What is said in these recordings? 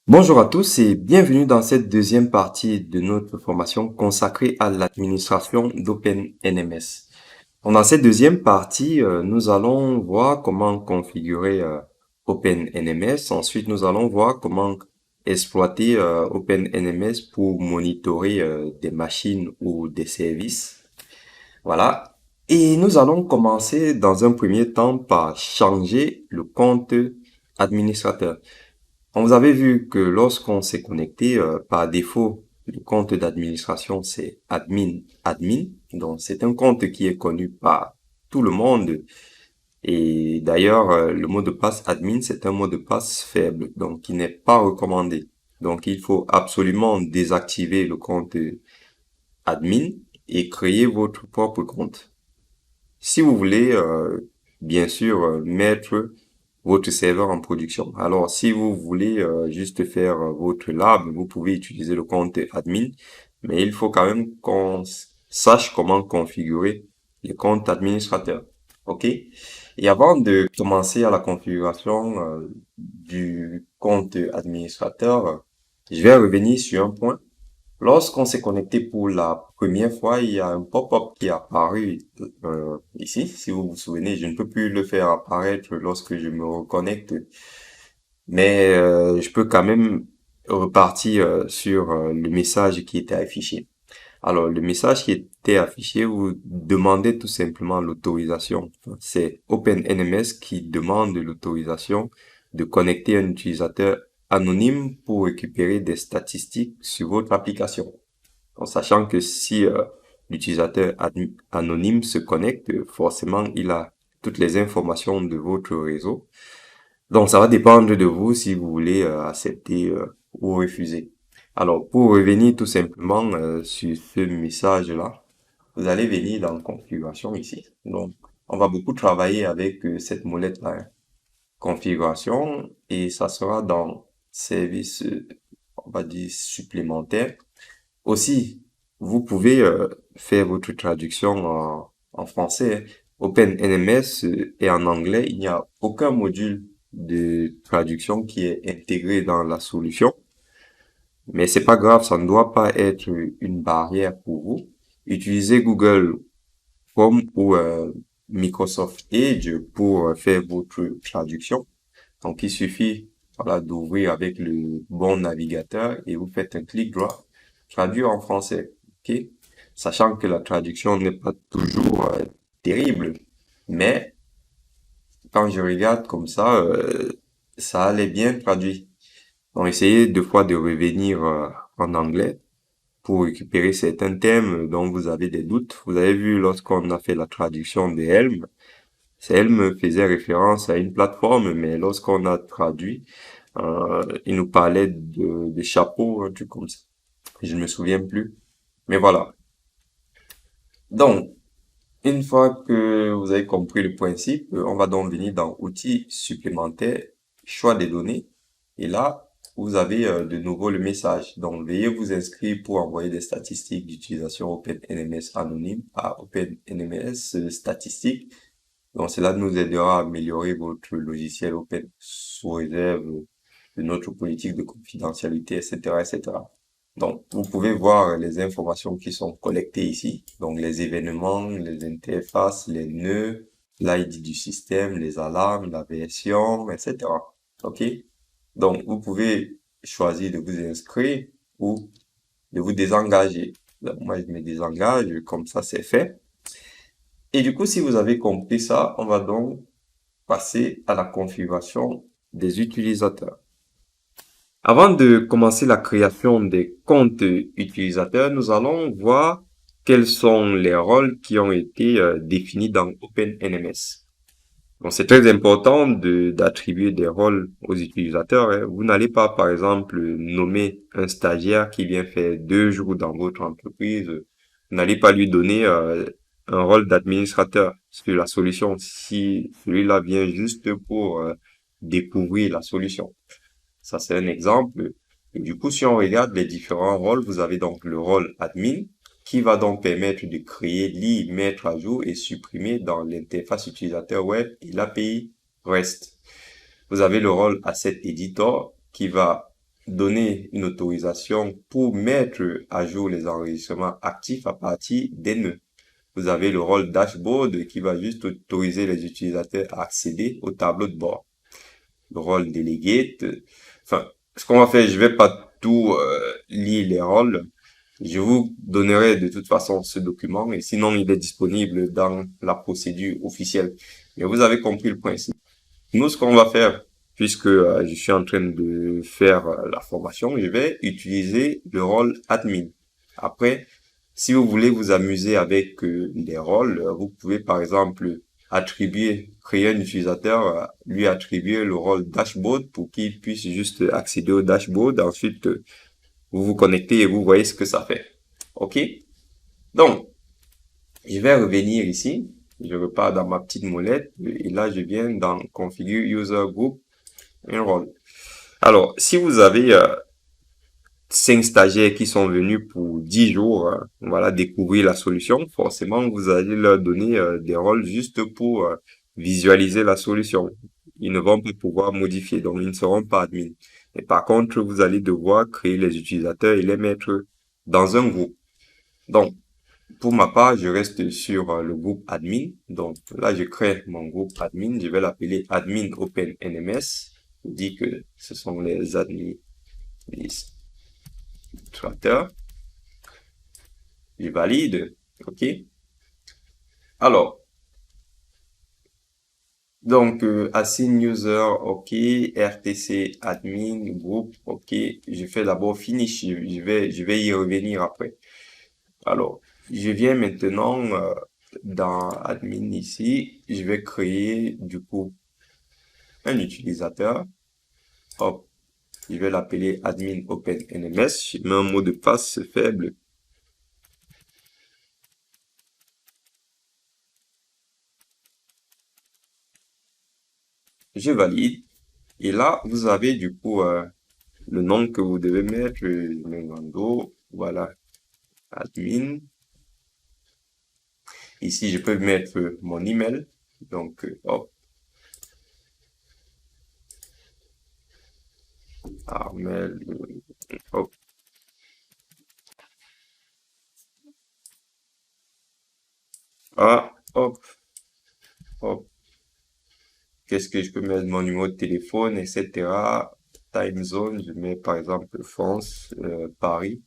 Bonjour à tous et bienvenue dans cette deuxième partie de notre formation consacrée à l'administration d'OpenNMS. Dans cette deuxième partie, nous allons voir comment configurer OpenNMS. Ensuite, nous allons voir comment exploiter OpenNMS pour monitorer des machines ou des services. Voilà. Et nous allons commencer dans un premier temps par changer le compte administrateur. Vous avez vu que lorsqu'on s'est connecté, par défaut, le compte d'administration, c'est admin. Donc, c'est un compte qui est connu par tout le monde. Et d'ailleurs, le mot de passe admin, c'est un mot de passe faible, donc qui n'est pas recommandé. Donc, il faut absolument désactiver le compte admin et créer votre propre compte. Si vous voulez, bien sûr, mettre votre serveur en production. Alors, si vous voulez juste faire votre lab, vous pouvez utiliser le compte admin, mais il faut quand même qu'on sache comment configurer le compte administrateur. OK? Et avant de commencer à la configuration du compte administrateur, je vais revenir sur un point. Lorsqu'on s'est connecté pour la première fois, il y a un pop-up qui est apparu ici. Si vous vous souvenez, je ne peux plus le faire apparaître lorsque je me reconnecte, mais je peux quand même repartir sur le message qui était affiché. Alors, le message qui était affiché, vous demandez tout simplement l'autorisation. C'est OpenNMS qui demande l'autorisation de connecter un utilisateur anonyme pour récupérer des statistiques sur votre application. En sachant que si l'utilisateur anonyme se connecte, forcément, il a toutes les informations de votre réseau. Donc, ça va dépendre de vous si vous voulez accepter ou refuser. Alors, pour revenir tout simplement sur ce message-là, vous allez venir dans configuration ici. Donc, on va beaucoup travailler avec cette molette-là, hein. Configuration, et ça sera dans service, on va dire supplémentaire. Aussi, vous pouvez faire votre traduction en français, hein. OpenNMS est en anglais. Il n'y a aucun module de traduction qui est intégré dans la solution. Mais c'est pas grave, ça ne doit pas être une barrière pour vous. Utilisez Google Chrome ou Microsoft Edge pour faire votre traduction. Donc, il suffit, voilà, d'ouvrir avec le bon navigateur et vous faites un clic droit, traduire en français, ok? Sachant que la traduction n'est pas toujours terrible, mais quand je regarde comme ça allait bien traduit. Donc, essayez deux fois de revenir en anglais pour récupérer certains thèmes dont vous avez des doutes. Vous avez vu lorsqu'on a fait la traduction de Helm, Helm faisait référence à une plateforme, mais lorsqu'on a traduit, il nous parlait de chapeau, un truc comme ça. Je ne me souviens plus. Mais voilà. Donc, une fois que vous avez compris le principe, on va donc venir dans outils supplémentaires, choix des données. Et là, vous avez de nouveau le message. Donc, veuillez vous inscrire pour envoyer des statistiques d'utilisation OpenNMS anonyme à OpenNMS statistiques. Donc, cela nous aidera à améliorer votre logiciel Open sous réserve de notre politique de confidentialité, etc., etc. Donc, vous pouvez voir les informations qui sont collectées ici. Donc, les événements, les interfaces, les nœuds, l'ID du système, les alarmes, la version, etc. OK? Donc, vous pouvez choisir de vous inscrire ou de vous désengager. Donc, moi, je me désengage, comme ça, c'est fait. Et du coup, si vous avez compris ça, on va donc passer à la configuration des utilisateurs. Avant de commencer la création des comptes utilisateurs, nous allons voir quels sont les rôles qui ont été définis dans OpenNMS. Donc, c'est très important d'attribuer des rôles aux utilisateurs, hein. Vous n'allez pas, par exemple, nommer un stagiaire qui vient faire 2 jours dans votre entreprise. Vous n'allez pas lui donner un rôle d'administrateur sur la solution si celui-là vient juste pour découvrir la solution. Ça, c'est un exemple. Et du coup, si on regarde les différents rôles, vous avez donc le rôle admin qui va donc permettre de créer, lire, mettre à jour et supprimer dans l'interface utilisateur web et l'API REST. Vous avez le rôle asset editor qui va donner une autorisation pour mettre à jour les enregistrements actifs à partir des nœuds. Vous avez le rôle dashboard qui va juste autoriser les utilisateurs à accéder au tableau de bord. Le rôle delegate, enfin, ce qu'on va faire, je vais pas tout lire les rôles. Je vous donnerai de toute façon ce document et sinon il est disponible dans la procédure officielle. Mais vous avez compris le principe. Nous, ce qu'on va faire, puisque je suis en train de faire la formation, je vais utiliser le rôle admin. Après, si vous voulez vous amuser avec les rôles, vous pouvez par exemple créer un utilisateur, lui attribuer le rôle dashboard pour qu'il puisse juste accéder au dashboard. Ensuite, vous vous connectez et vous voyez ce que ça fait. OK? Donc, je vais revenir ici. Je repars dans ma petite molette et là, je viens dans Configure User Group and Role. Alors, si vous avez 5 stagiaires qui sont venus pour 10 jours, voilà, découvrir la solution, forcément, vous allez leur donner des rôles juste pour visualiser la solution. Ils ne vont pas pouvoir modifier, donc ils ne seront pas admin. Et par contre, vous allez devoir créer les utilisateurs et les mettre dans un groupe. Donc, pour ma part, je reste sur le groupe admin. Donc là, je crée mon groupe admin. Je vais l'appeler admin OpenNMS. Je dis que ce sont les administrateurs. Je valide. OK. Alors, donc, assign user, OK. RTC admin, groupe, OK. Je fais d'abord finish. Je vais y revenir après. Alors, je viens maintenant dans admin ici. Je vais créer du coup un utilisateur. Hop, je vais l'appeler admin OpenNMS. Je mets un mot de passe faible. Je valide. Et là, vous avez du coup le nom que vous devez mettre. Voilà, admin. Ici, je peux mettre mon email. Donc, hop. Armel, hop. Ah, hop, hop. Qu'est-ce que je peux mettre? Mon numéro de téléphone, etc. Time zone, je mets par exemple France, Paris,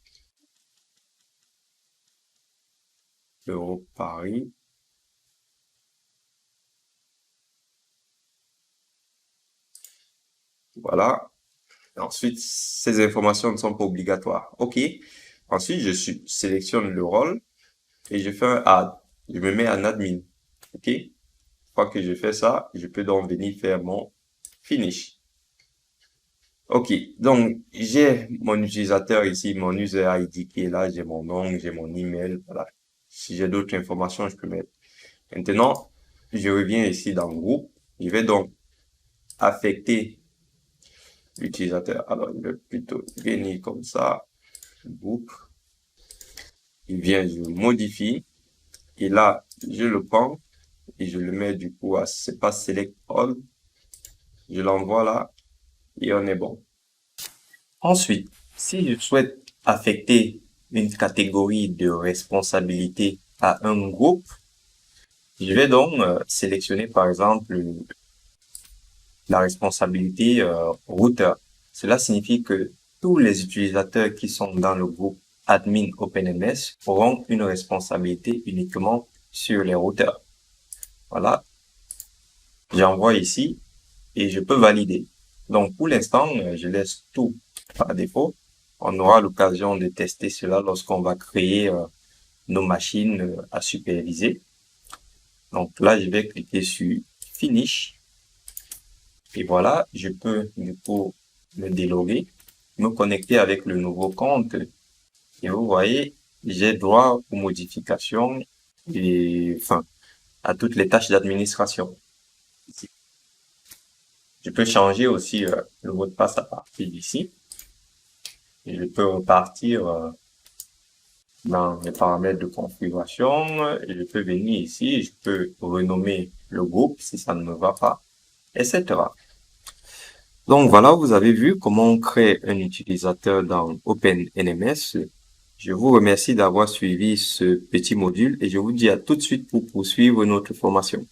Europe, Paris. Voilà. Ensuite, ces informations ne sont pas obligatoires. OK. Ensuite, sélectionne le rôle et je fais un add. Je me mets en admin. OK. Une fois que je fais ça, je peux donc venir faire mon finish. OK. Donc, j'ai mon utilisateur ici, mon user ID qui est là, j'ai mon nom, j'ai mon email. Voilà. Si j'ai d'autres informations, je peux mettre. Maintenant, je reviens ici dans le groupe. Je vais donc affecter l'utilisateur. Alors, je vais plutôt venir comme ça. Groupe. Il vient, je modifie. Et là, je le prends et je le mets du coup à, c'est pas select all. Je l'envoie là et on est bon. Ensuite, si je souhaite affecter une catégorie de responsabilité à un groupe, je vais donc sélectionner par exemple la responsabilité routeur. Cela signifie que tous les utilisateurs qui sont dans le groupe admin OpenMS auront une responsabilité uniquement sur les routeurs. Voilà. J'envoie ici et je peux valider. Donc, pour l'instant, je laisse tout par défaut. On aura l'occasion de tester cela lorsqu'on va créer nos machines à superviser. Donc là, je vais cliquer sur Finish. Et voilà, je peux du coup me déloguer, me connecter avec le nouveau compte. Et vous voyez, j'ai droit aux modifications et enfin à toutes les tâches d'administration. Je peux changer aussi le mot de passe à partir d'ici. Et je peux repartir dans les paramètres de configuration. Et je peux venir ici, je peux renommer le groupe si ça ne me va pas, etc. Donc voilà, vous avez vu comment on crée un utilisateur dans OpenNMS. Je vous remercie d'avoir suivi ce petit module et je vous dis à tout de suite pour poursuivre notre formation.